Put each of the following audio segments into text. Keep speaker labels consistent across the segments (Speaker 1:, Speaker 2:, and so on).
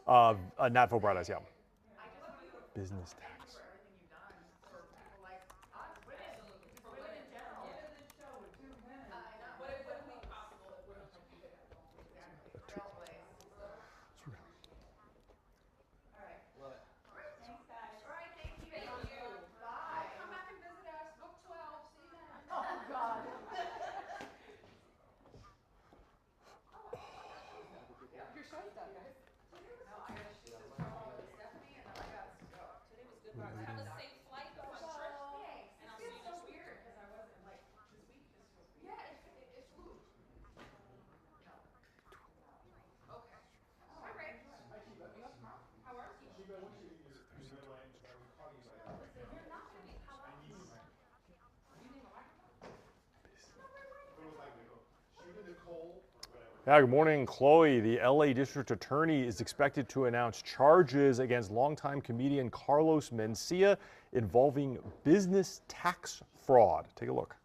Speaker 1: Nat Bright, yeah. Business tax. Yeah, good morning, Chloe. The LA District Attorney is expected to announce charges against longtime comedian Carlos Mencia involving business tax fraud. Take a look.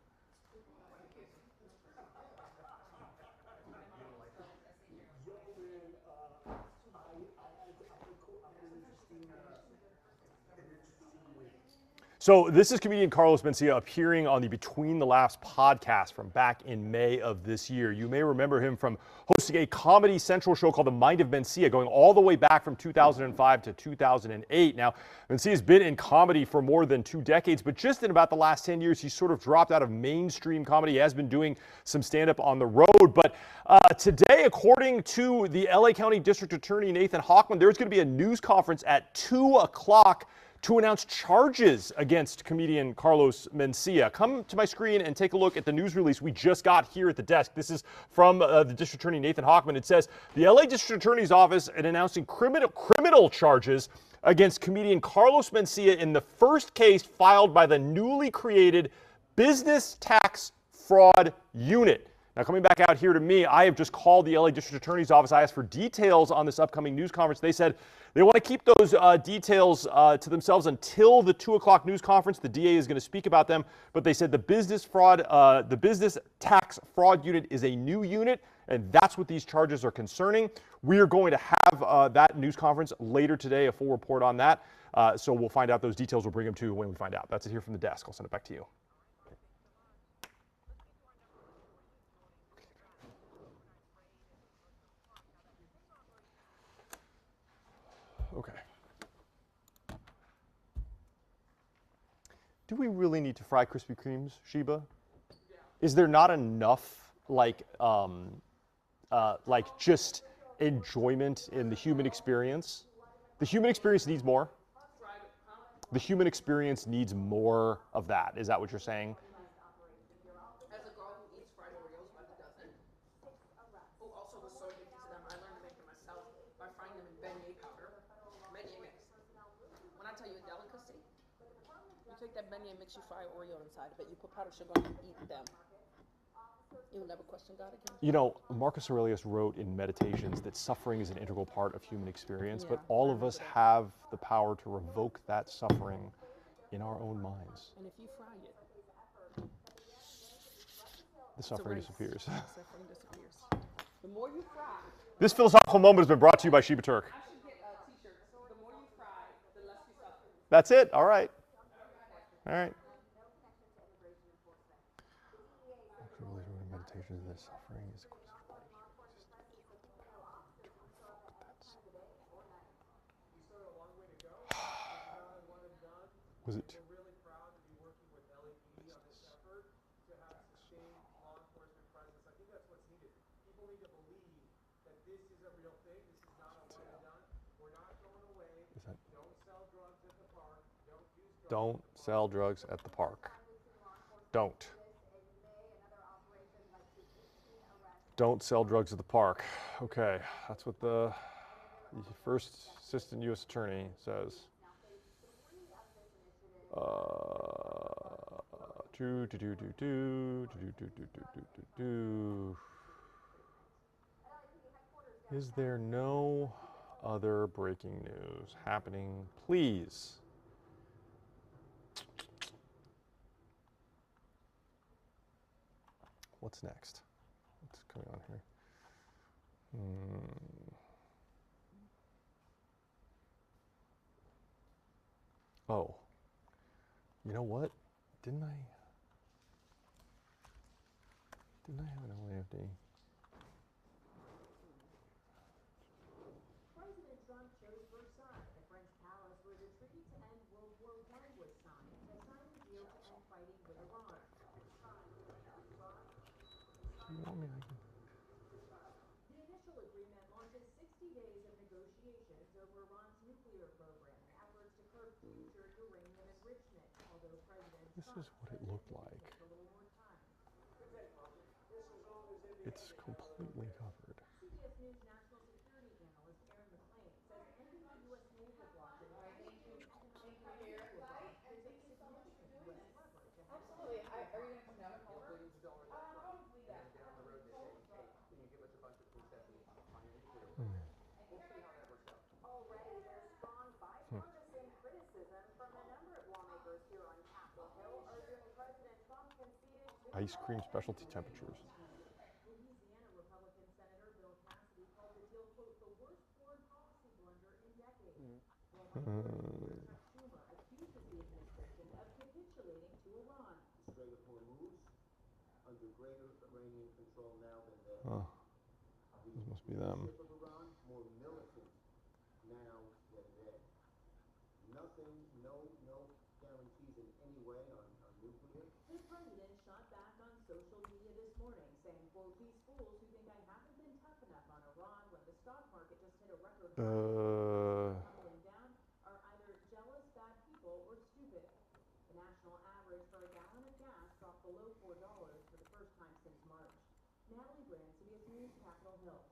Speaker 1: So this is comedian Carlos Mencia appearing on the Between the Laughs podcast from back in May of this year. You may remember him from hosting a Comedy Central show called The Mind of Mencia, going all the way back from 2005 to 2008. Now, Mencia's been in comedy for more than 2 decades, but just in about the last 10 years, he's sort of dropped out of mainstream comedy. He has been doing some stand-up on the road. But today, according to the LA County District Attorney Nathan Hochman, there's going to be a news conference at 2 o'clock to announce charges against comedian Carlos Mencia. Come to my screen and take a look at the news release we just got here at the desk. This is from the District Attorney Nathan Hochman. It says, the LA District Attorney's Office is announcing criminal charges against comedian Carlos Mencia in the first case filed by the newly created Business Tax Fraud Unit. Now, coming back out here to me, I have just called the LA District Attorney's Office. I asked for details on this upcoming news conference. They said they want to keep those details to themselves until the 2 o'clock news conference. The DA is going to speak about them, but they said the business tax fraud unit is a new unit, and that's what these charges are concerning. We are going to have that news conference later today, a full report on that. So we'll find out those details. We'll bring them to you when we find out. That's it here from the desk. I'll send it back to you. Okay. Do we really need to fry Krispy Kremes, Sheba? Is there not enough just enjoyment in the human experience? The human experience needs more. The human experience needs more of that. Is that what you're saying?
Speaker 2: As a girl who eats fried Oreos by the dozen, who also was so addicted to them, I learned to make them myself by frying them in beignet powder, beignet mix. When I tell you a delicacy, you take that beignet mix, you fry Oreo inside of it, you put powdered sugar on it, you eat them. You'll never question God again.
Speaker 1: You know, Marcus Aurelius wrote in Meditations that suffering is an integral part of human experience, but all of us have the power to revoke that suffering in our own minds.
Speaker 2: And if you fry it,
Speaker 1: the suffering disappears.
Speaker 2: The suffering disappears. The more you fry.
Speaker 1: This philosophical moment has been brought to you by Sheba Turk.
Speaker 2: I should get a t-shirt. The more you fry, the less you suffer.
Speaker 1: That's it. All right. All right. Meditation is this suffering is was it?
Speaker 3: Really proud to be working with LAPD on this effort to have sustained law enforcement presence. I think that's what's needed. People need to believe that this is a real thing. This is not a one and done. We're not going away. Don't sell drugs at the park.
Speaker 1: Don't sell drugs at the park. Don't. Don't sell drugs at the park. Okay, that's what the first assistant U.S. attorney says. Is there no other breaking news happening? Please. What's next? What's going on here? Oh, you know what? Didn't I have an LAFD?
Speaker 4: President Trump chose Versailles, the French palace where the treaty to end World War I was signed, to sign a deal to end fighting with Iran.
Speaker 1: You want me? I can.
Speaker 4: The initial agreement launches 60 days of negotiations over Iran's nuclear program and efforts to curb future uranium enrichment, although President
Speaker 1: This
Speaker 4: Trump
Speaker 1: is what it
Speaker 4: says
Speaker 1: looked
Speaker 4: may
Speaker 1: like.
Speaker 4: take a little more time.
Speaker 1: It's completely covered.
Speaker 4: CBS News national security analyst Aaron McLean says ending the U.S. naval block in relation to economic relations with Iran could take significant U.S. leverage ahead of
Speaker 2: Absolutely. Are you going to come down and cover? Billions of dollars up front.
Speaker 5: Probably
Speaker 2: And
Speaker 5: that.
Speaker 2: then down the road they say, hey, can you give us a bunch of concessions on your nuclear
Speaker 1: Hmm.
Speaker 2: program? We'll see how that works out.
Speaker 4: Already, there's strong bipartisan criticism from a number of lawmakers here on Capitol Hill, urging President Trump conceded to
Speaker 1: Ice cream specialty temperatures.
Speaker 4: Louisiana Republican Senator Bill Cassidy called the deal, quote, the worst foreign policy blunder in decades. While Minority Leader Chuck Schumer accuses the administration of capitulating to Iran.
Speaker 5: The Strait of Hormuz under greater Iranian control now than ever.
Speaker 1: Oh, this must be them.
Speaker 5: Leadership of Iran more militant now than then. Nothing, no guarantees in any way on nuclear.
Speaker 4: The president shot back on social media this morning, saying, quote, these fools who think I haven't been tough enough on Iran when the stock market just hit a record high tumbling down are either jealous bad people or stupid. The national average for a gallon of gas dropped below $4 for the first time since March. Natalie Brand, CBS News, Capitol Hill.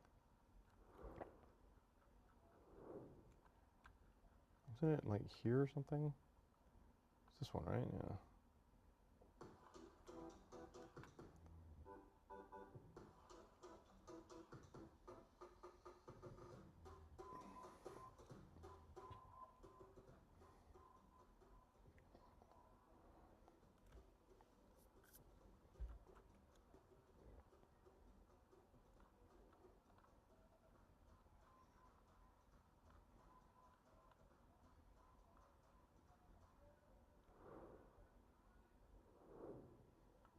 Speaker 1: Isn't it like here or something? It's this one, right? Yeah.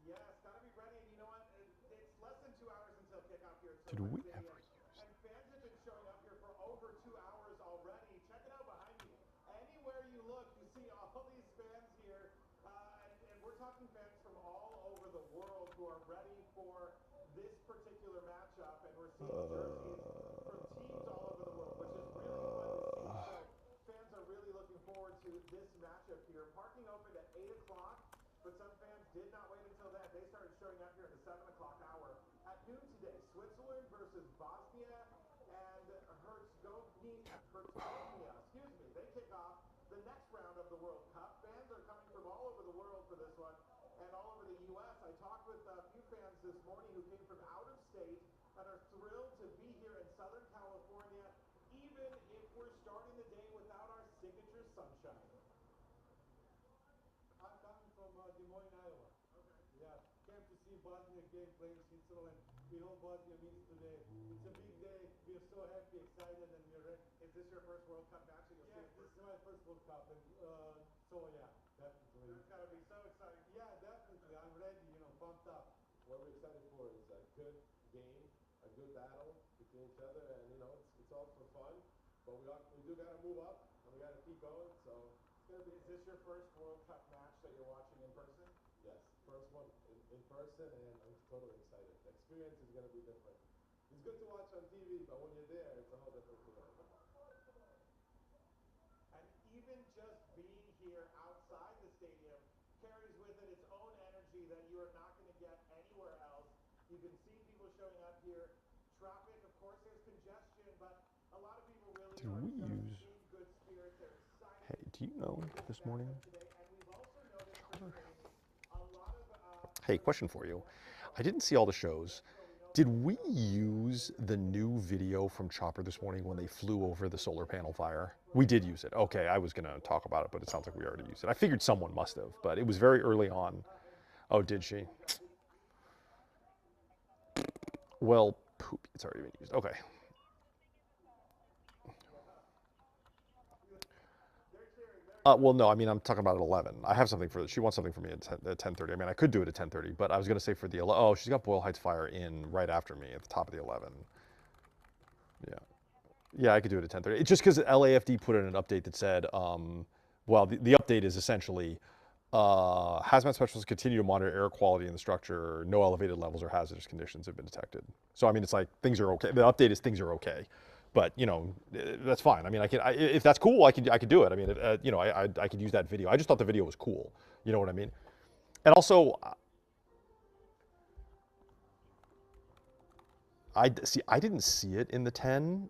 Speaker 3: Yes, gotta be ready. And you know what? It's less than 2 hours until kickoff here at
Speaker 1: Did we
Speaker 3: SoFi
Speaker 1: ever
Speaker 3: Stadium.
Speaker 1: use
Speaker 3: And fans have been showing up here for over 2 hours already. Check it out behind me. Anywhere you look, you see all these fans here. And we're talking fans from all over the world who are ready for this particular matchup. And we're seeing jerseys from teams all over the world, which is really fun to see. So fans are really looking forward to this matchup here. Parking opened at 8 o'clock. But some fans did not wait until then. They started showing up here in the 7 o'clock hour. At noon today, Switzerland versus Bosnia and Herzegovina, they kick off the next round of the World Cup. Fans are coming from all over the world for this one and all over the U.S. I talked with a few fans this morning who came from out of state and are thrilled to be here in Southern California, even if we're starting the day without our signature sunshine.
Speaker 6: I'm coming from Des Moines, Iowa.
Speaker 3: Okay.
Speaker 6: Yeah, came to see Bosnia game playing Switzerland. We hope Bosnia wins today. It's a big day. We are so happy, excited, and we're ready.
Speaker 3: Is this your first World Cup match that you'll
Speaker 6: Yeah,
Speaker 3: see?
Speaker 6: this is my first World Cup, and so yeah, definitely.
Speaker 3: It's got to be so exciting.
Speaker 6: Yeah, definitely. I'm ready. Pumped up.
Speaker 5: What we're excited for is a good game, a good battle between each other, and it's all for fun. But we do gotta move up, and we gotta keep going. So it's gonna be.
Speaker 3: Is this your first World Cup match that you're watching in person?
Speaker 5: Yes, first one in person, and I'm totally excited. The experience is gonna be different. It's good to watch on TV, but when you're there, it's a whole different feeling.
Speaker 3: And even just being here outside the stadium carries with it its own energy that you are not going to get anywhere else. You can see people showing up here. Traffic, of course, there's congestion, but a lot of people really
Speaker 1: Did
Speaker 3: are
Speaker 1: we
Speaker 3: just
Speaker 1: use-
Speaker 3: in good spirits. They're excited.
Speaker 1: Hey, do you know this morning?
Speaker 3: Today. And we've also noticed a lot of
Speaker 1: Hey, question for you. I didn't see all the shows. Did we use the new video from Chopper this morning when they flew over the solar panel fire? We did use it. Okay, I was going to talk about it, but it sounds like we already used it. I figured someone must have, but it was very early on. Oh, did she? Well, poop. It's already been used. Okay.
Speaker 3: They're cheering. They're
Speaker 1: Well, no, I mean, I'm talking about at 11. I have something for, she wants something for me at 10:30. I mean, I could do it at 10:30, but I was going to say for the, oh, she's got Boyle Heights Fire in right after me at the top of the 11. Yeah. Yeah, I could do it at 10:30. It's just because LAFD put in an update that said, well, the update is essentially, hazmat specialists continue to monitor air quality in the structure. No elevated levels or hazardous conditions have been detected. So, I mean, it's like things are okay. The update is things are okay. But, you know, that's fine. I mean, if that's cool, I could do it. I mean, you know, I could use that video. I just thought the video was cool. You know what I mean? And also, I didn't see it in the 10.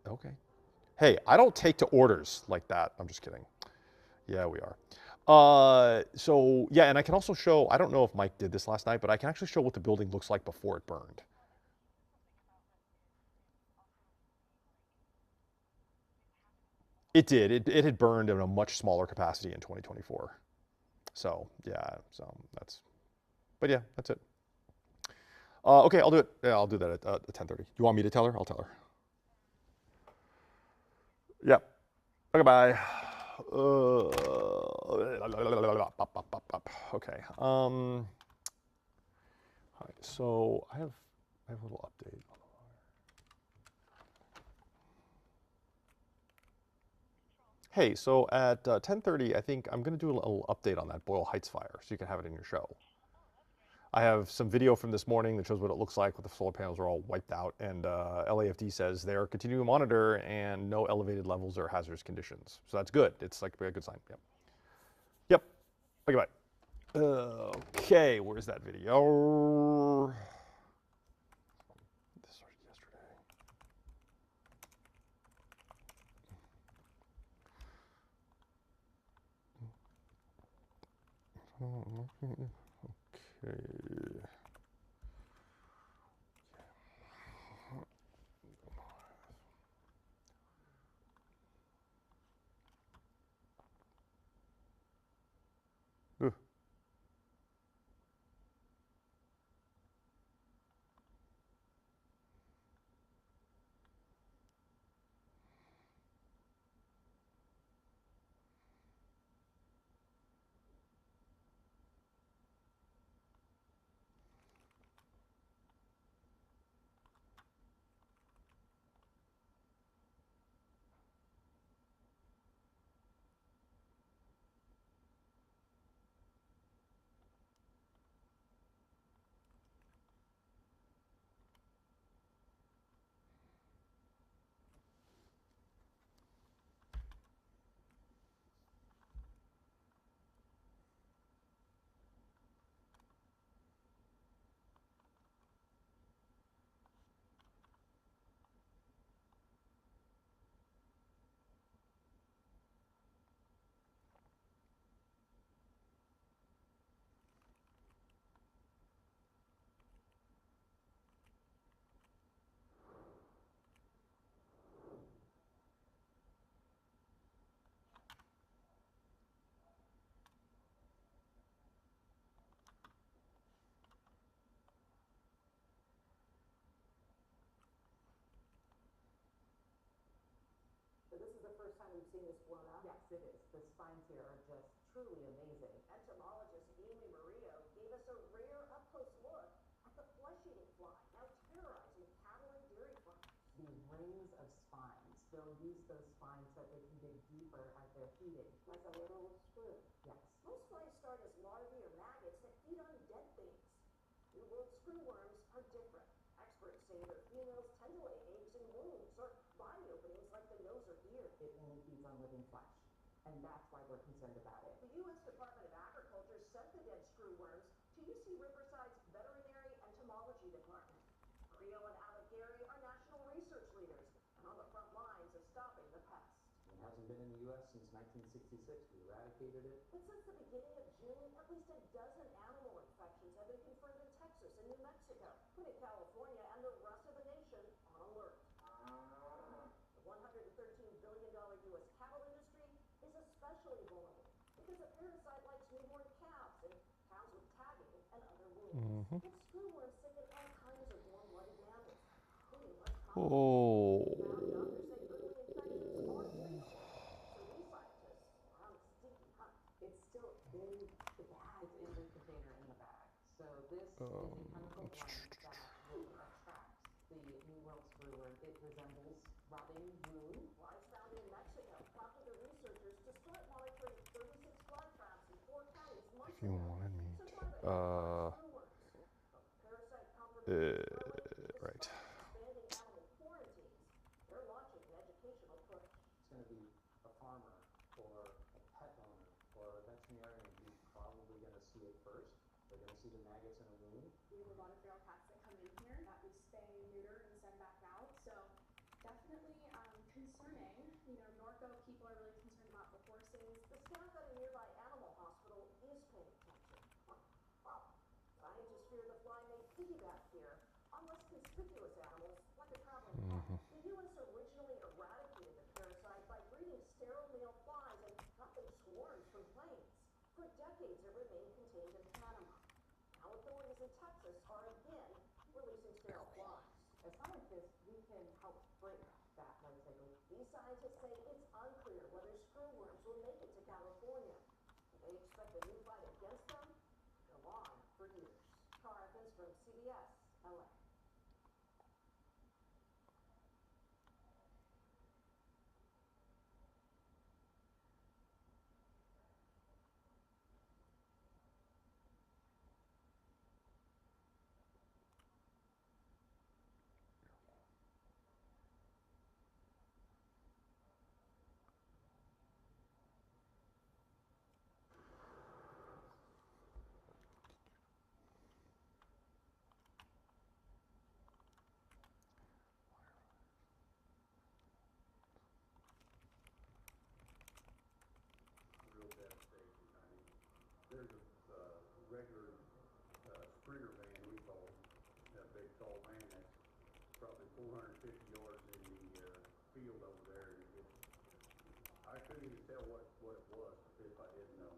Speaker 1: Okay. Hey, I don't take to orders like that. I'm just kidding. Yeah, we are. So yeah, and I can also show, I don't know if Mike did this last night, but I can actually show what the building looks like before it burned. It did. It had burned in a much smaller capacity in 2024. So yeah, so that's, but yeah, that's it. Okay, I'll do it. Yeah, I'll do that at 10:30. You want me to tell her? I'll tell her. Yep. Okay, bye. Okay. All right, so I have a little update. Hey, so at 10:30, I think I'm going to do a little update on that Boyle Heights fire, so you can have it in your show. I have some video from this morning that shows what it looks like with the solar panels are all wiped out, and LAFD says they're continuing to monitor and no elevated levels or hazardous conditions. So that's good. It's like a good sign. Yep. Yep. Okay, bye. Okay, where's that video? This started yesterday. Okay. Ugh.
Speaker 4: So this is the first time we've seen this blown up? Yes, it is. The spines here are just truly amazing.
Speaker 7: Entomologist Amy Murillo gave us a rare up-close look at the flesh-eating fly, now terrorizing cattle and dairy farms.
Speaker 4: These rings of spines, they'll use those spines so that they can dig deeper as they're feeding.
Speaker 7: Like a little screw.
Speaker 4: Yes.
Speaker 7: Most flies start as larvae or maggots that feed on dead things. New World screwworms are different. Experts say their females tend to lay eggs in wounds or body openings like the nose or ear.
Speaker 4: It only feeds on living flesh, and that's why we're concerned about it.
Speaker 7: The U.S. Department of Agriculture sent the dead screwworms to UC Riverside's Veterinary Entomology Department. Murillo and Alec Gary are national research leaders and on the front lines of stopping the pest.
Speaker 8: It hasn't been in the U.S. since 1966. We eradicated it.
Speaker 7: But since the beginning of June, at least a dozen animal infections have been confirmed in Texas and New Mexico, putting California and the rest of the nation on alert. The $113 billion U.S. cattle industry is especially vulnerable because the parasite likes newborn calves and cows with tagging and other wounds. But screwworms sicken all kinds of warm-blooded mammals, including less common.
Speaker 1: Oh.
Speaker 7: Now doctors say early infections are real. So these scientists are robbing moon. Flies found in Mexico prompted the researchers to start monitoring 36 fly traps in 4 counties months
Speaker 1: If you
Speaker 7: ago.
Speaker 1: wanted me
Speaker 7: So
Speaker 1: to,
Speaker 7: far they have screwworms. But parasite confirmation is growing
Speaker 1: right.
Speaker 7: despite expanding animal quarantines. They're launching an educational push.
Speaker 8: It's going to be a farmer or a pet owner or a veterinarian who's probably going to see it first. They're going to see the maggots in a wound.
Speaker 9: We have a lot of feral cats that come in here that we spay, neuter, and send back out. So definitely concerning. You know, Norco people are really concerned about the horses.
Speaker 7: The staff at a nearby animal hospital is paying attention. Scientists fear the fly may piggyback here on less conspicuous animals like a traveling pet. The U.S. originally eradicated the parasite by breeding sterile male flies and dropping swarms from planes. For decades, it remained contained in Panama. Now authorities in Texas are again releasing sterile flies.
Speaker 4: As scientists, we can help break that legislation.
Speaker 7: These scientists say it's unclear whether screwworms will make it to California. They expect the new fight against them to go on for years. Cara Evans from CBS, LA.
Speaker 10: Real devastation. I mean, there's a regular Springer van, we call it, that big tall van that's probably 450 yards in the field over there. And I couldn't even tell what it was if I didn't know.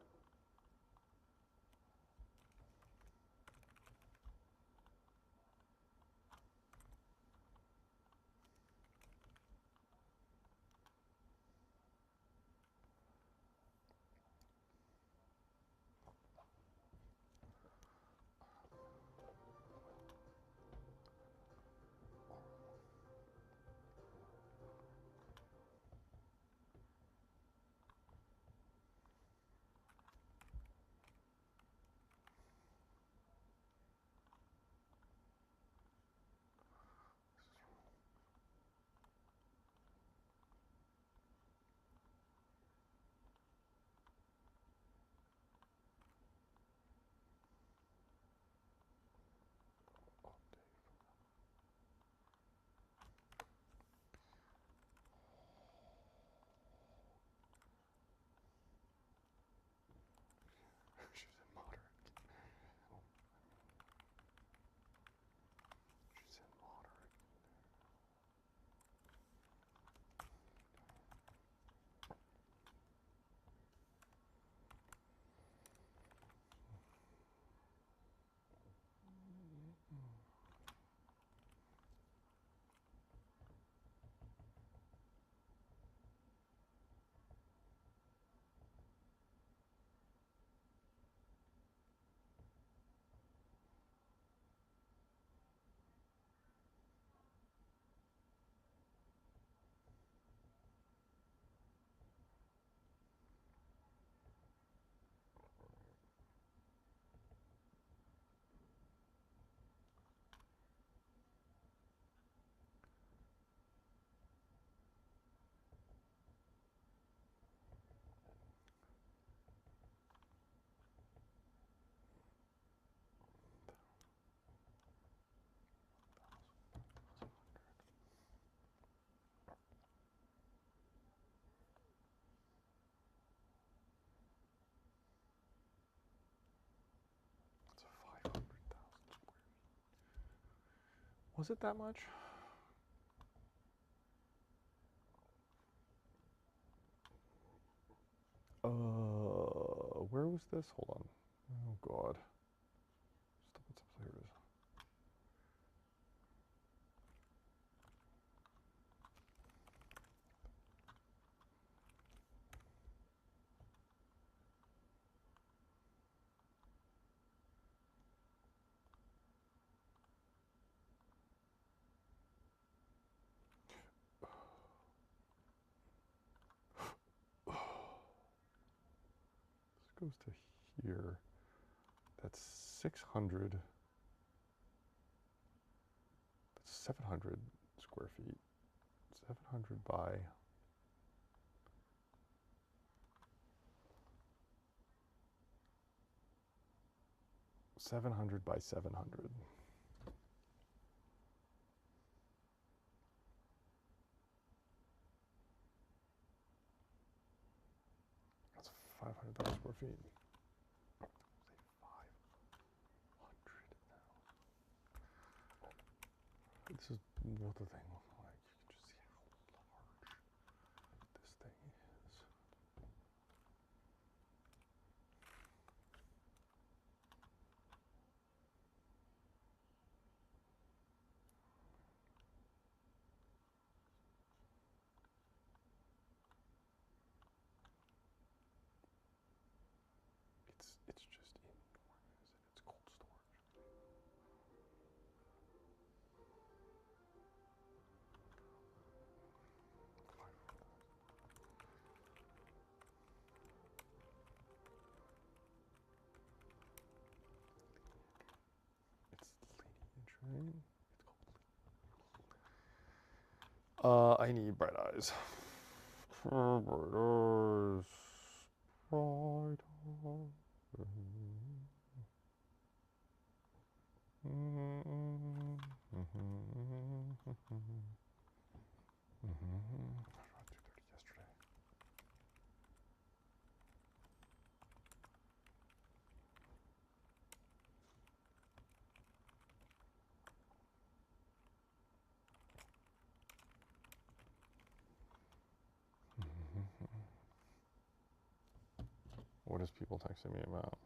Speaker 1: She's in moderate. She's in moderate. That's 500,000 squares. Was it that much? Where was this? Hold on. Oh God. Stop it. Here it is. goes to here. That's 600. That's 700 square feet. 700 by 700 by 700. That's 500,000 square feet. Say 500,000. This is what the thing looks like. You can just see how large this thing is. It's just enormous, and it's cold storage. It's lineage, right? It's called. I need bright eyes. Bright eyes. Bright eyes. I was around 2:30 yesterday. What is people texting me about?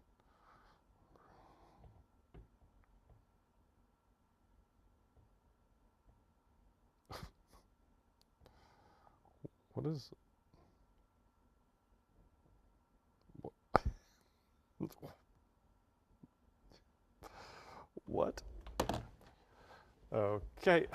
Speaker 1: What is... What? Okay.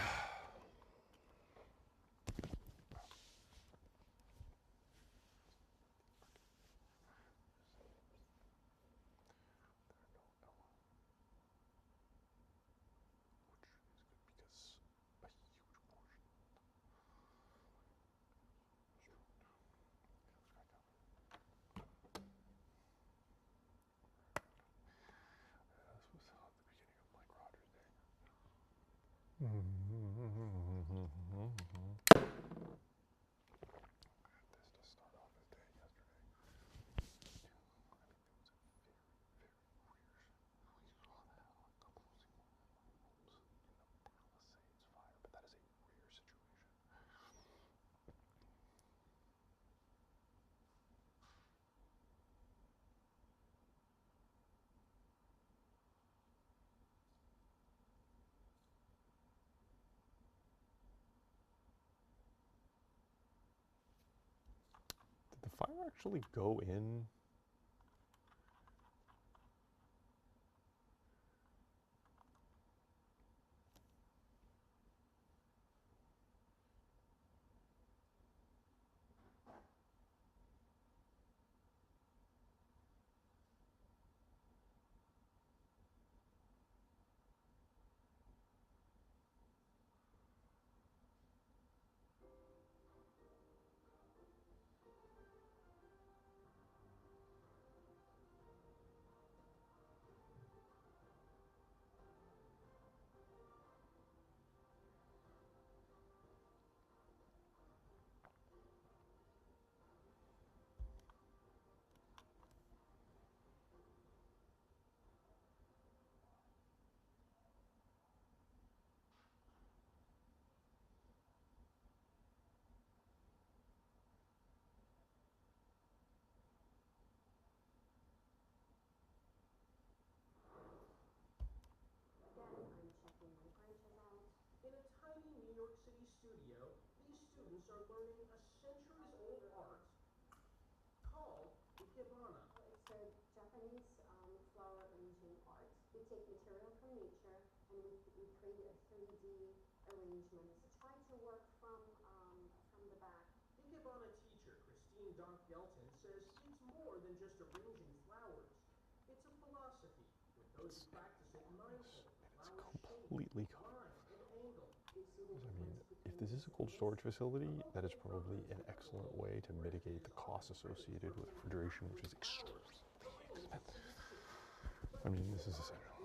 Speaker 1: Did the fire actually go in?
Speaker 2: In a tiny New York City studio, these students are learning a centuries-old art called ikebana.
Speaker 11: It's a Japanese flower arranging art. We take material from nature and we create a 3D arrangement to try to work from the back.
Speaker 2: Ikebana teacher Christine Donk-Gelton says it's more than just arranging flowers.
Speaker 5: It's
Speaker 1: completely covered. I mean, if this is a cold storage facility, that is probably an excellent way to mitigate the costs associated with refrigeration, which is extremely expensive. I mean, this is essential.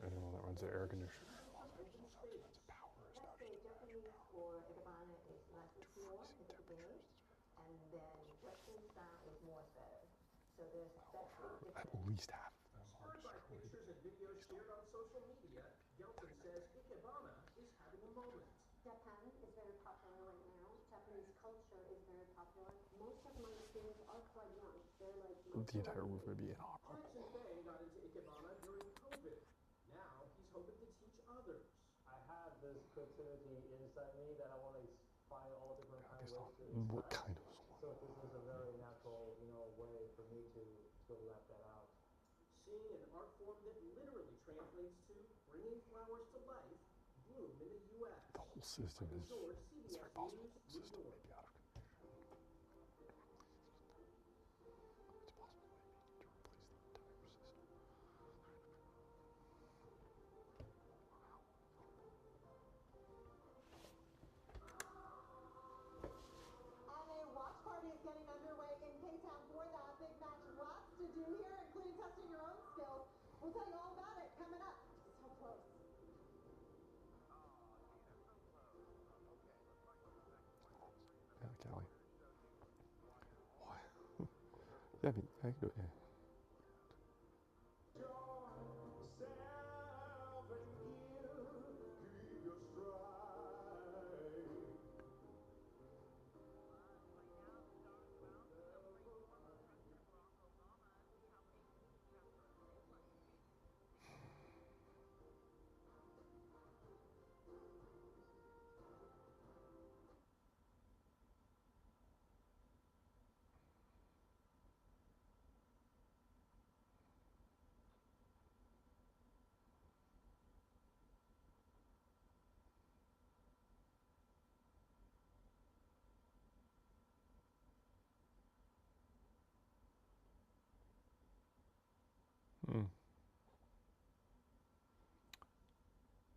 Speaker 1: Anyone that runs their air conditioner in Los Angeles knows how expensive power is now.
Speaker 4: That's the Japanese or Ikebana is less is more at the beginning, and then Western style is more is better. So there's that's the
Speaker 1: At
Speaker 4: difference.
Speaker 1: least half of them are
Speaker 2: Spurred by
Speaker 1: destroyed.
Speaker 2: pictures and videos shared on social media, Gelton says Ikebana is having a moment.
Speaker 11: Japan is very popular right now. Japanese culture is very popular. Most of my students are quite young. They're like
Speaker 1: The entire roof would be inoperable.
Speaker 2: Jackson Bay got into Ikebana during COVID. Now he's hoping to teach others.
Speaker 8: I have this creativity inside me that I want to find all different kind of ways to
Speaker 1: What
Speaker 8: express.
Speaker 1: kind of
Speaker 8: So this is a very natural, way for me to let that out.
Speaker 2: Seeing an art form that literally translates to bringing flowers to life, bloom in the U.S.
Speaker 1: The whole system is,
Speaker 2: George,
Speaker 1: it's very
Speaker 2: CBS
Speaker 1: possible
Speaker 2: News,
Speaker 1: the system
Speaker 2: New
Speaker 1: may
Speaker 2: York.
Speaker 1: be out of control. It's possible they may need to replace the entire system.
Speaker 4: And a watch party is getting underway in K-Town for that big match. Lots to do here, including testing your own skills. We'll tell you all about it coming up. So close.
Speaker 1: Yeah, Callie. Why? Yeah, I mean, I can do it, yeah.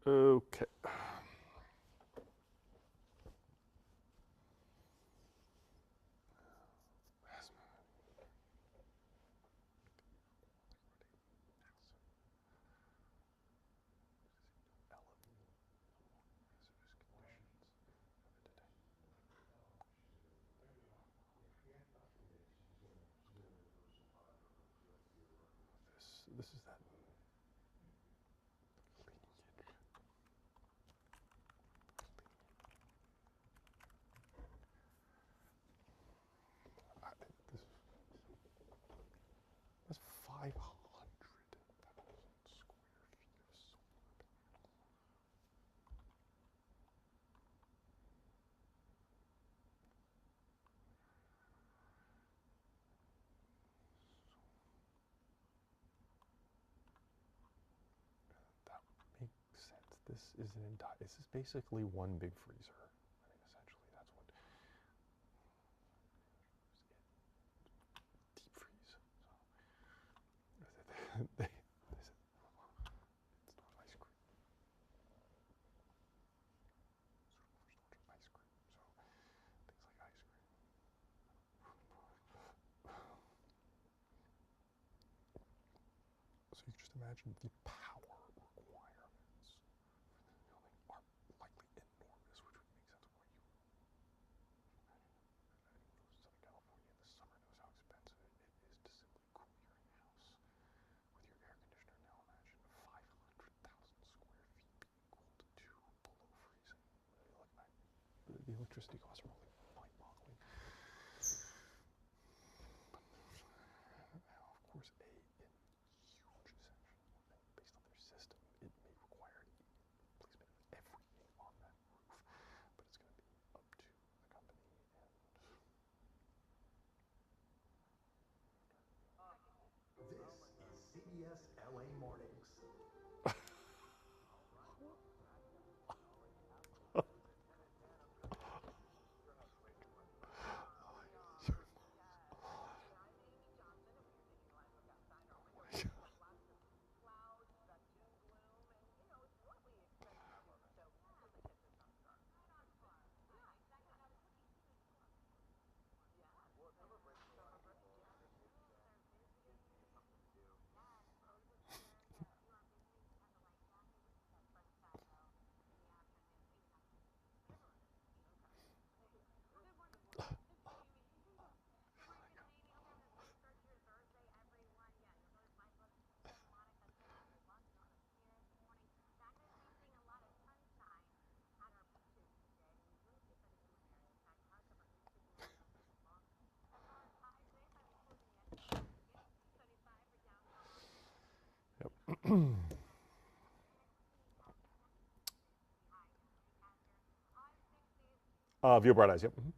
Speaker 1: Okay. This is that that's 500,000 square feet of solar panel. That makes sense. This is basically one big freezer. I mean, essentially, that's what deep freeze. So they it's not ice cream. Storage of ice cream. So things like ice cream. So you can just imagine the power requirements for this building are likely enormous, which would make sense why you. Anyone who lives in Southern California in the summer knows how expensive it is to simply cool your house with your air conditioner. Now imagine 500,000 square feet being cooled to below freezing. The electricity costs are really mind-boggling. Now, of course, in huge essential, based on their system, it may require placement of everything on that roof, but it's going to be up to the company and.
Speaker 12: This is CBS LA Mornings.
Speaker 1: Via Bright Eyes, yep. Mm-hmm.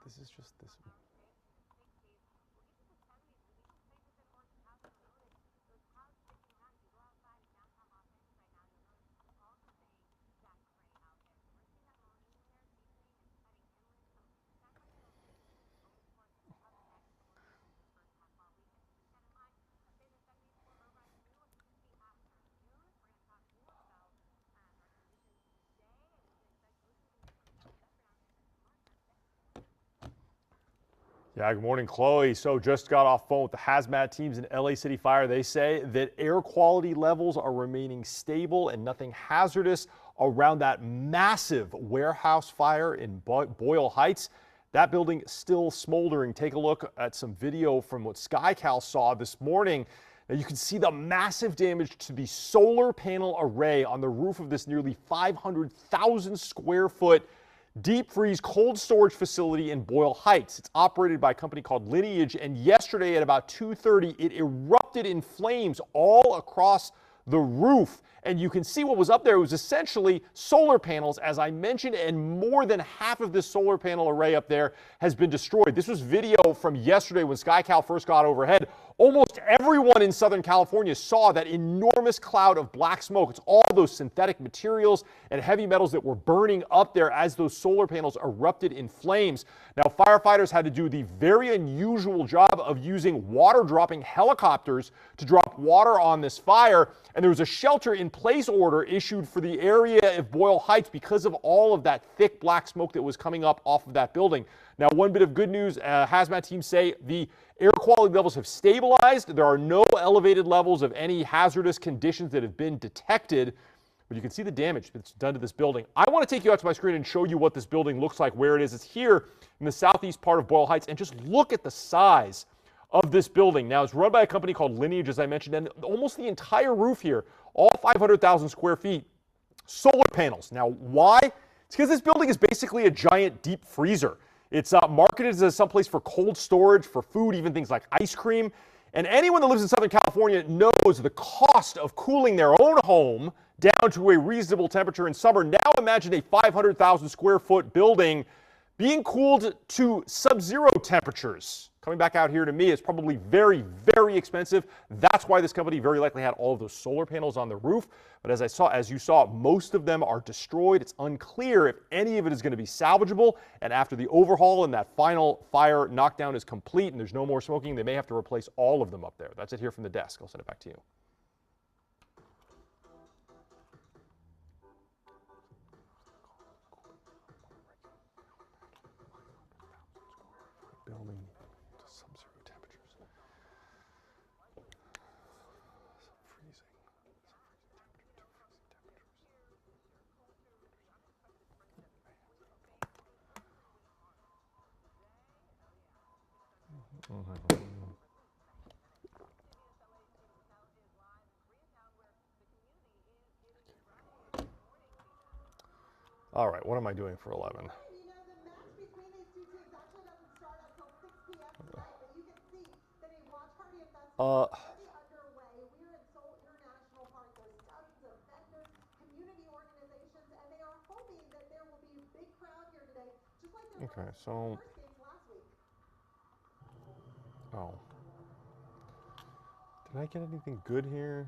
Speaker 1: This is just this. Yeah, good morning, Chloe. So just got off phone with the hazmat teams in LA City Fire. They say that air quality levels are remaining stable and nothing hazardous around that massive warehouse fire in Boyle Heights. That building still smoldering. Take a look at some video from what SkyCal saw this morning. Now you can see the massive damage to the solar panel array on the roof of this nearly 500,000 square foot deep freeze cold storage facility in Boyle Heights. It's operated by a company called Lineage, and yesterday at about 2:30 it erupted in flames all across the roof. And you can see what was up there. It was essentially solar panels, as I mentioned, and more than half of this solar panel array up there has been destroyed. This was video from yesterday when SkyCal first got overhead. Almost everyone in Southern California saw that enormous cloud of black smoke. It's all those synthetic materials and heavy metals that were burning up there as those solar panels erupted in flames. Now, firefighters had to do the very unusual job of using water-dropping helicopters to drop water on this fire. And there was a shelter-in-place order issued for the area of Boyle Heights because of all of that thick black smoke that was coming up off of that building. Now, one bit of good news, hazmat teams say the air quality levels have stabilized. There are no elevated levels of any hazardous conditions that have been detected. But you can see the damage that's done to this building. I want to take you out to my screen and show you what this building looks like, where it is. It's here in the southeast part of Boyle Heights. And just look at the size of this building. Now, it's run by a company called Lineage, as I mentioned, and almost the entire roof here, all 500,000 square feet, solar panels. Now, why? It's because this building is basically a giant deep freezer. It's marketed as someplace for cold storage, for food, even things like ice cream. And anyone that lives in Southern California knows the cost of cooling their own home down to a reasonable temperature in summer. Now imagine a 500,000 square foot building being cooled to sub-zero temperatures. Coming back out here to me is probably very, very expensive. That's why this company very likely had all of those solar panels on the roof. But as you saw, most of them are destroyed. It's unclear if any of it is going to be salvageable. And after the overhaul and that final fire knockdown is complete and there's no more smoking, they may have to replace all of them up there. That's it here from the desk. I'll send it back to you. Building to sub-zero temperatures. Freezing. All right, what am I doing for 11?
Speaker 7: You know, the match between these two teams actually doesn't start until 6 p.m. tonight, but you can see that a watch party and festival is already underway. We're in Seoul International Park. There's dozens of vendors, community organizations, and they are hoping that there will be a big crowd here today, just like there was
Speaker 1: So,
Speaker 7: first games last week.
Speaker 1: oh. Did I get anything good here?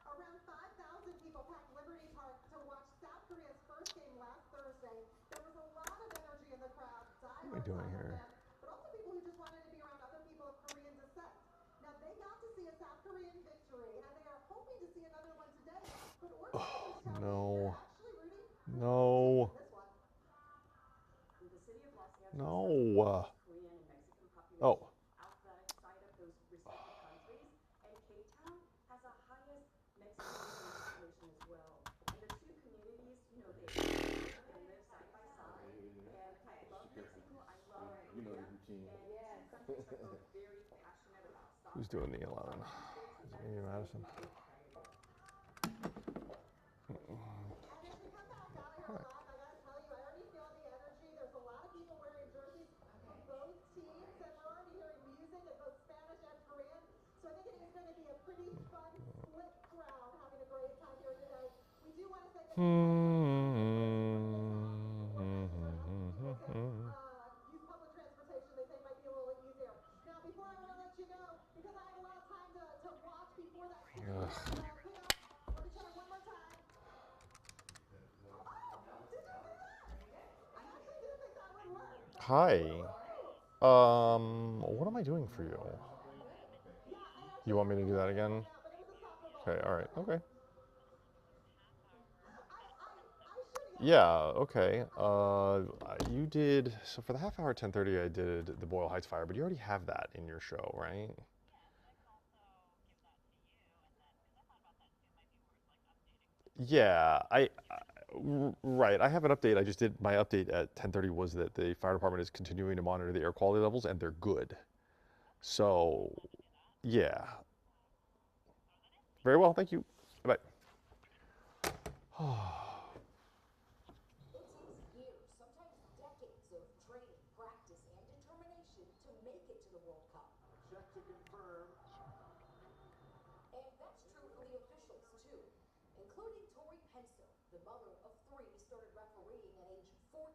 Speaker 7: Around 5,000 people packed Liberty Park to watch South Korea's first game last Thursday. There was a lot of energy in the crowd.
Speaker 1: What am I doing here?
Speaker 7: Fans, but also people who just wanted to be around other people of Korean descent. Now, they got to see a South Korean victory, and they are hoping to see another one today. But organizers tell
Speaker 1: No.
Speaker 7: me actually, Rudy,
Speaker 1: No.
Speaker 7: this one.
Speaker 4: The city of Los Angeles
Speaker 1: No.
Speaker 4: Korean and Mexican population
Speaker 1: Oh.
Speaker 4: outside of those respective countries, and K-Town has the highest Mexican population as well. And the two communities, you know, they live side by side. And I love Mexico, I love Korea, and two countries are both very passionate about soccer.
Speaker 1: Who's doing the 11? Is it me or Madison?
Speaker 7: And as we come back out here live, I gotta tell you, I already feel the energy. There's a lot of people wearing jerseys of both teams, and we're already hearing music in both Spanish and Korean. So I think it is going to be a pretty fun Use public transportation, they say might be a little easier. Now, before I want to let you go, because I have a lot of time to watch before that payoff, let me try one more time. Oh, did you see that? I actually didn't think that would work.
Speaker 1: Hi. What am I doing for you? You want me to do that again? Okay, all right, okay. Yeah, okay. You did, so for the half hour at 10:30, I did the Boyle Heights fire, but you already have that in your show, right? Yeah, right. I have an update. I just did my update at 10:30 was that the fire department is continuing to monitor the air quality levels and they're good. So, yeah. Very well, thank you. Bye.
Speaker 7: It takes years, sometimes decades of training, practice, and determination to make it to the World Cup.
Speaker 6: Check to confirm.
Speaker 7: And that's true for the officials, too, including Tori Penso, the mother of three, started refereeing at age 14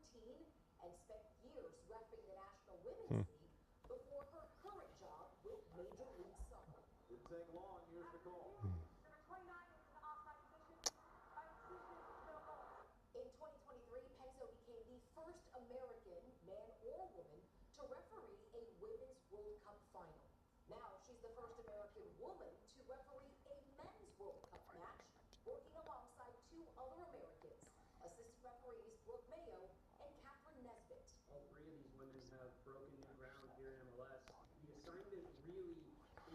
Speaker 7: and spent years reffing the National Women's League before her current job with Major League Soccer.
Speaker 6: Didn't take long. Here's the call.
Speaker 7: Number 29 is in the offside position. Violation, no goal. In 2023, Penso became the first American, man or woman, to referee a Women's World Cup final. Now she's the first American woman to referee a Men's World Cup match, working alongside two other Americans, assistant referees Brooke Mayo and Catherine Nesbitt.
Speaker 13: All three of these women have broken new ground here in MLS. The assignment really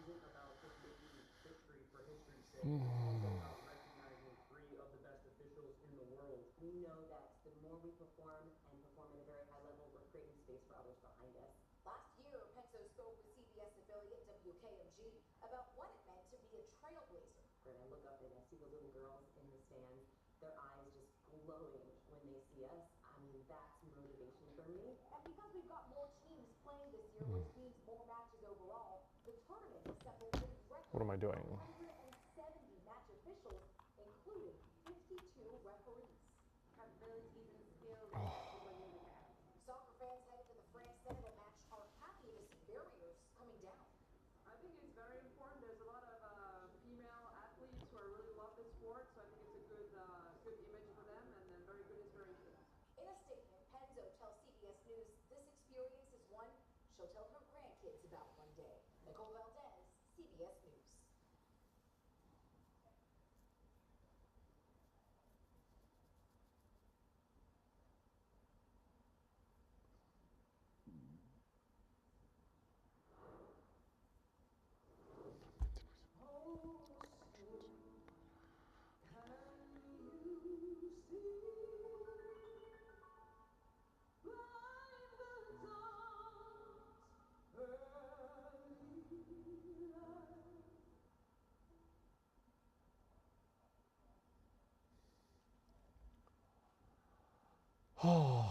Speaker 13: isn't about just making history for history's sake. It's also about recognizing three of the best officials in the world.
Speaker 4: We know that the more we perform and perform at a very high level, we're creating space for others behind us.
Speaker 7: Last year, Penso spoke with CBS affiliate WKMG about what it meant to be a trailblazer.
Speaker 4: When I look up and I see the little girls in the stands, their eyes just glowing when they see us. I mean, that's motivation for me.
Speaker 7: And because we've got more teams playing this year, which means more matches overall, the tournament assembled a record
Speaker 1: What am I doing?
Speaker 7: 170 match officials, including 52 referees.
Speaker 4: Capabilities and skills that everyone really has.
Speaker 7: Soccer fans headed to the France-Senegal match are happy to see barriers coming down.
Speaker 2: I think it's very important. There's a lot of female athletes who really love this sport, so I think it's a good image for them and then very good inspiration.
Speaker 7: In a statement, Penso tells CBS News this experience is one she'll tell her grandkids about one day. Nicole Valdez, CBS News.
Speaker 1: Oh.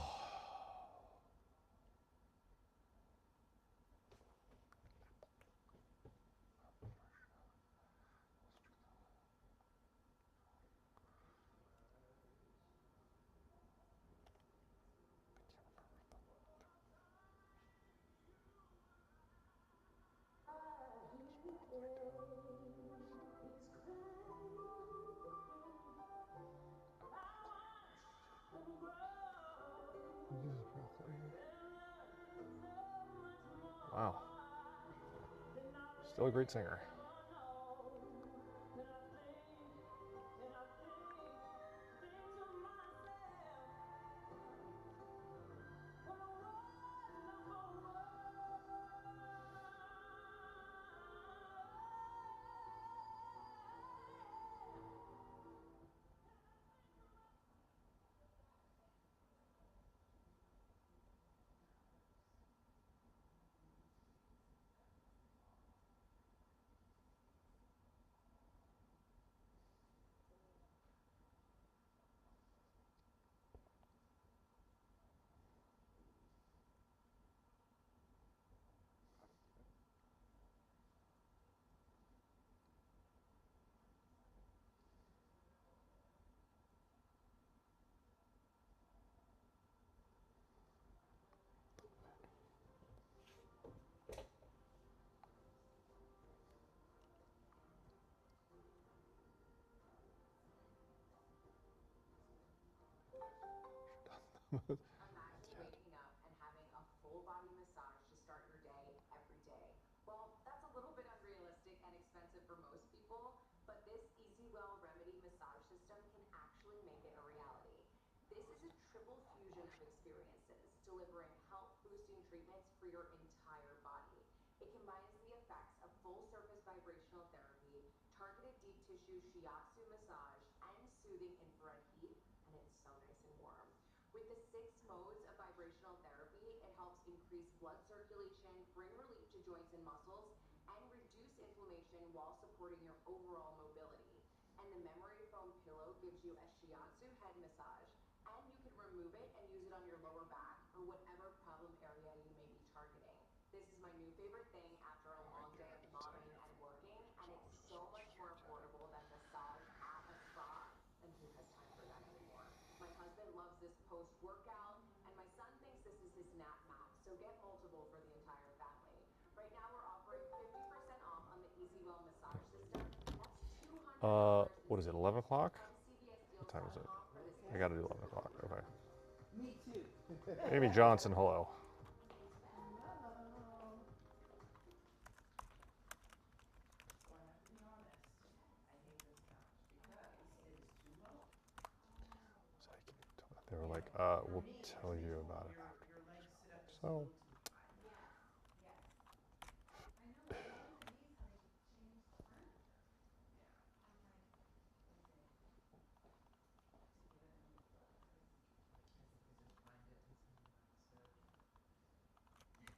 Speaker 1: Wow. Still a great singer.
Speaker 4: Imagine waking up and having a full body massage to start your day every day. Well, that's a little bit unrealistic and expensive for most people, but this EasyWell Remedy massage system can actually make it a reality. This is a triple fusion of experiences, delivering health-boosting treatments for your entire body. It combines the effects of full-surface vibrational therapy, targeted deep tissue shiatsu massage, and soothing infrared heat, and it's so nice and warm. With the 6 modes of vibrational therapy, it helps increase blood circulation, bring relief to joints and muscles, and reduce inflammation while supporting your overall mobility. And the memory foam pillow gives you a shiatsu head massage, and you can remove it and use it on your lower back or whatever problem area you may be targeting. This is my new favorite thing after a long day of momming and working, and it's so much more affordable than massage at a spa. And who has time for that anymore? My husband loves this post-workout, and my son thinks this is his nap mat, so get multiple for the entire family. Right now we're offering 50% off on the EasyWell massage system. That's $200
Speaker 1: What is it, 11 o'clock? What time is it?
Speaker 4: cvsdeals.com for this.
Speaker 1: I gotta do 11 o'clock, okay.
Speaker 6: Me too.
Speaker 1: Amy Johnson, hello.
Speaker 14: So I have to be honest, I hate this couch because it is too low.
Speaker 1: They were like,
Speaker 14: For
Speaker 1: we'll
Speaker 14: me, it's
Speaker 1: tell you
Speaker 14: reasonable.
Speaker 1: about it.
Speaker 14: Your legs sit up just a
Speaker 1: So,
Speaker 14: little too high.
Speaker 4: Yes. I know, but I was amazed how they changed the furniture.
Speaker 14: Yeah.
Speaker 4: I'm like, is it to give it a new look?
Speaker 14: It's because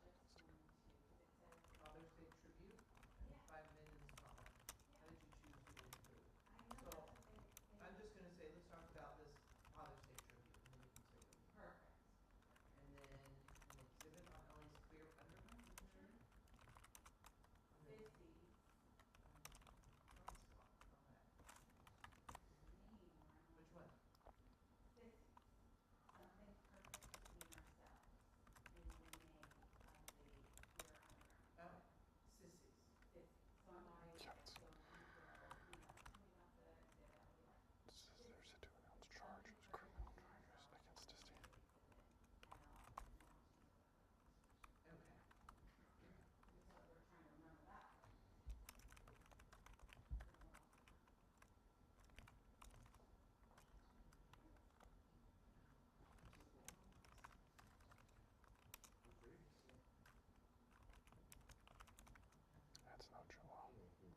Speaker 14: they're trying to incentivize surgery. Father's Day tribute and 5 minutes talk. How did you choose who to include? So I'm just going to say, let's talk about this Father's Day tribute, and then we can say what you think.
Speaker 4: Perfect.
Speaker 14: And then an exhibit on LA's clear underground.
Speaker 4: Sissies.
Speaker 14: Crosswalk. Okay. Which one?
Speaker 4: Sissies. Something perfect between ourselves. And we made of the clear underground.
Speaker 14: Oh, sissies.
Speaker 4: Sissies. Somebody that's so equal, coming up the exhibit, I'll be like,
Speaker 1: there's a 2-ounce charge of criminal charges against his team.
Speaker 14: Okay.
Speaker 4: So we're trying to remember that.
Speaker 1: That's no Joe. This is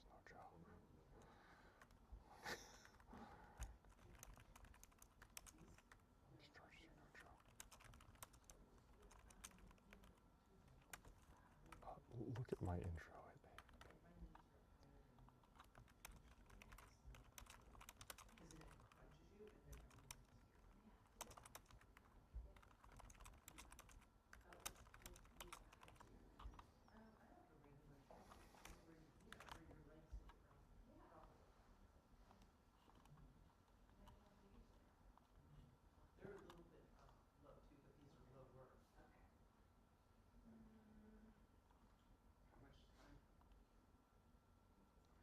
Speaker 1: no Joe. These charges are no Joe. Look at my intro.
Speaker 14: Because then it crunches you and then everything's I don't have a regular chair. It's where your legs sit properly. They're a little bit low too, but these are lower.
Speaker 4: Okay.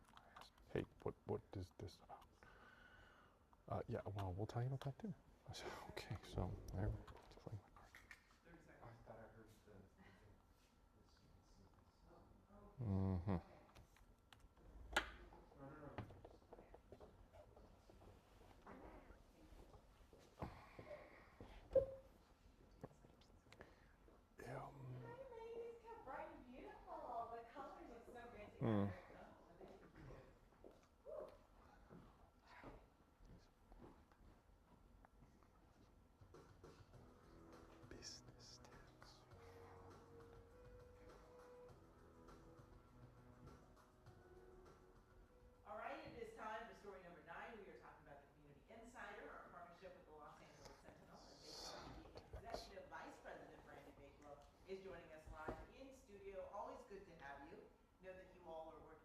Speaker 14: How much time?
Speaker 1: Hey, what is this about? Yeah, well, we'll tell you about that too. I said, okay, so there. Just playing my card.
Speaker 14: 30 seconds.
Speaker 8: I thought I heard the
Speaker 1: Mm-hmm.
Speaker 8: No.
Speaker 4: Ladies, come bright and beautiful. The colors look so good
Speaker 1: Mm.
Speaker 4: together.
Speaker 1: Business tips.
Speaker 14: All right, it is time for story number 9. We are talking about the Community Insider, our partnership with the Los Angeles Sentinel, and Bakewell TV Executive Vice President Brandon Bakewell is joining us live in studio. Always good to have you. Know that you all are working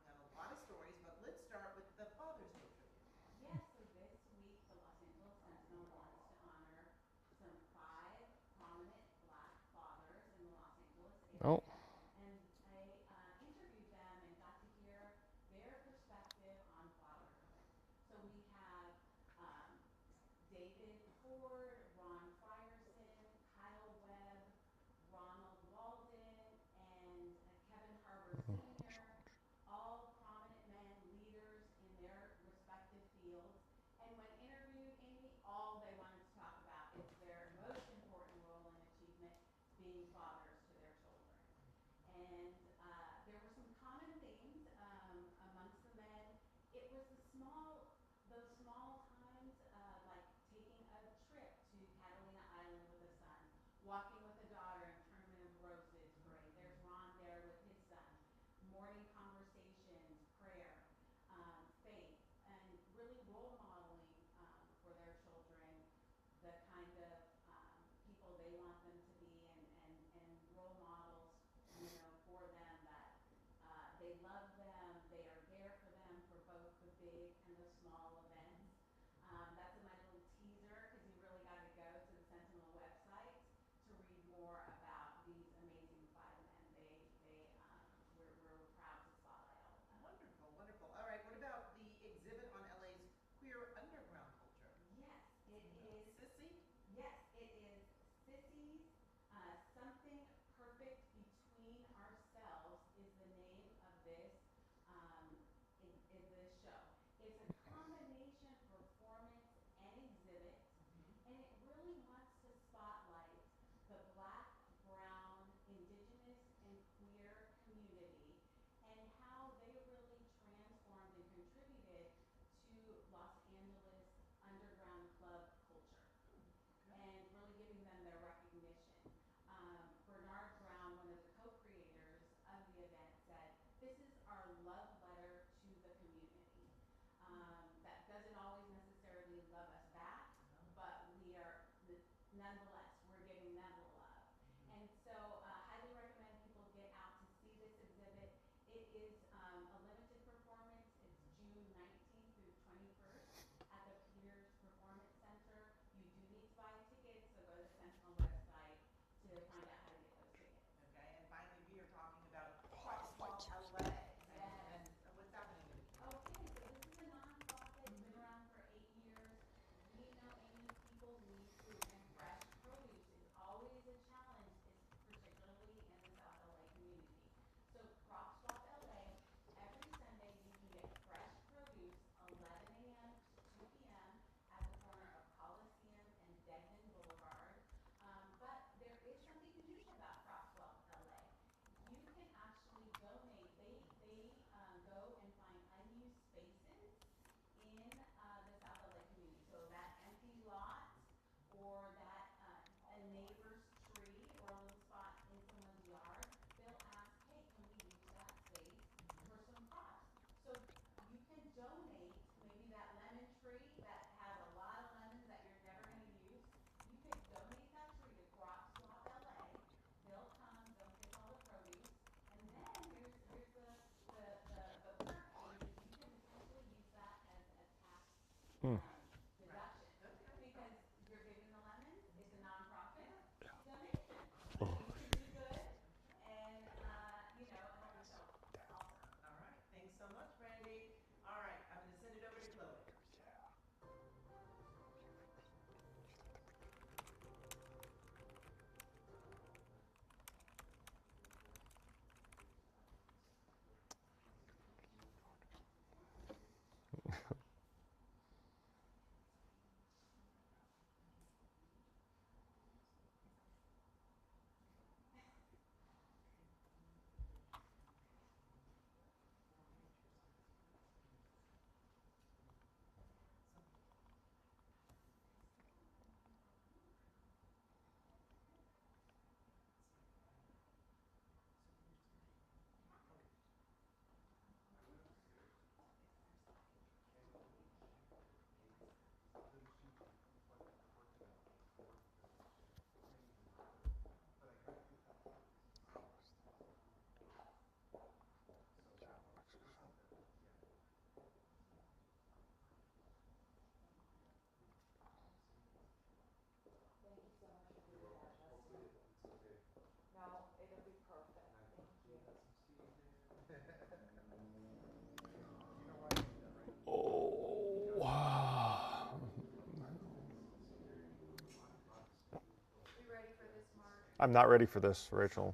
Speaker 1: I'm not ready for this, Rachel.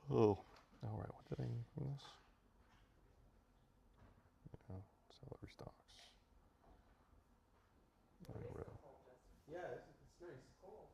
Speaker 1: Oh, all right. What did I need from this? Yeah, celery stalks.
Speaker 14: Yeah, it's nice. Cool.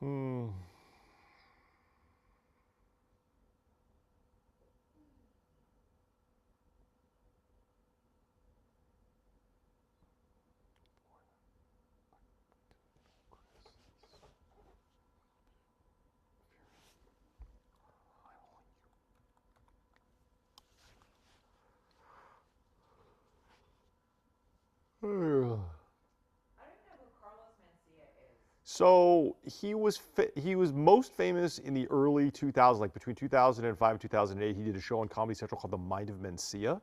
Speaker 1: Hmm. So he was most famous in the early 2000s, like between 2005 and 2008. He did a show on Comedy Central called The Mind of Mencia.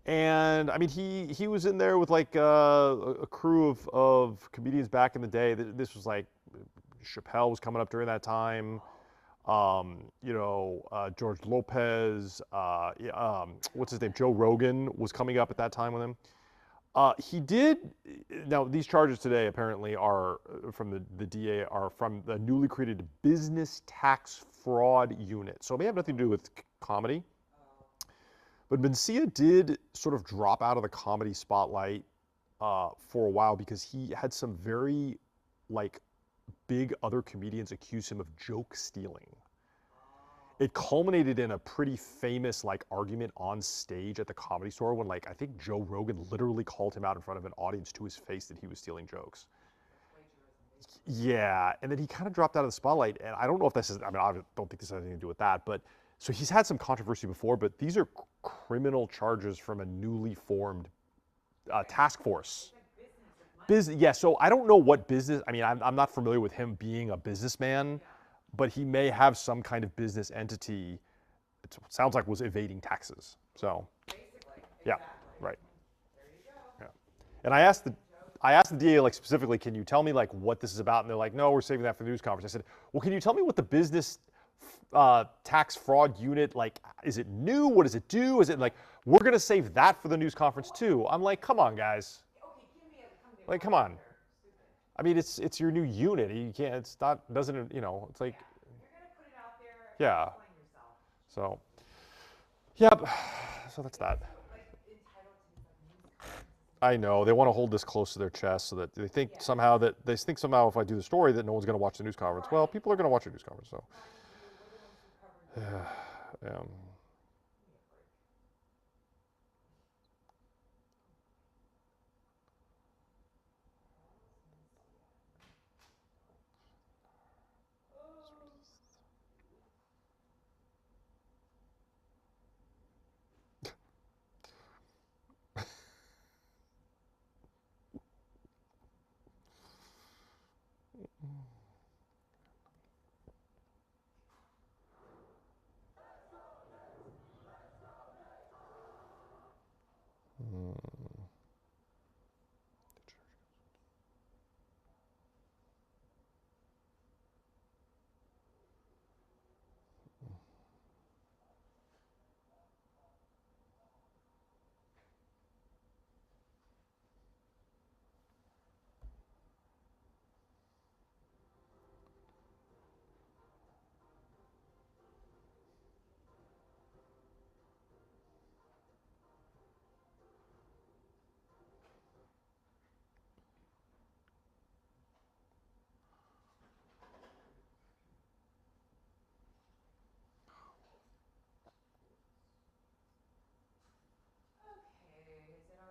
Speaker 1: And I mean, he was in there with like a crew of comedians back in the day. This was like Chappelle was coming up during that time. George Lopez. What's his name? Joe Rogan was coming up at that time with him. He did. Now, these charges today apparently are from the DA, are from the newly created Business Tax Fraud Unit. So it may have nothing to do with comedy. But Mencia did sort of drop out of the comedy spotlight for a while because he had some very like big other comedians accuse him of joke stealing. It culminated in a pretty famous like argument on stage at the Comedy Store when like I think Joe Rogan literally called him out in front of an audience to his face that he was stealing jokes. Yeah, and then he kind of dropped out of the spotlight, and I don't know if this is, I mean, I don't think this has anything to do with that, but so he's had some controversy before, but these are criminal charges from a newly formed task force. Yeah, so I don't know what business, I mean, I'm not familiar with him being a businessman, but he may have some kind of business entity, it sounds like was evading taxes. So, yeah, right. Yeah. And I asked the DA like specifically, can you tell me like what this is about? And they're like, no, we're saving that for the news conference. I said, well, can you tell me what the business tax fraud unit, like, is it new? What does it do? Is it like, we're going to save that for the news conference too? I'm like, come on, guys. Like, come on. I mean, it's your new unit. You can't, it's not, doesn't, you know, it's like, yeah. So, yep. So that's that. I know they want to hold this close to their chest so that they think somehow if I do the story that no one's going to watch the news conference. Well, people are going to watch the news conference, so. Yeah.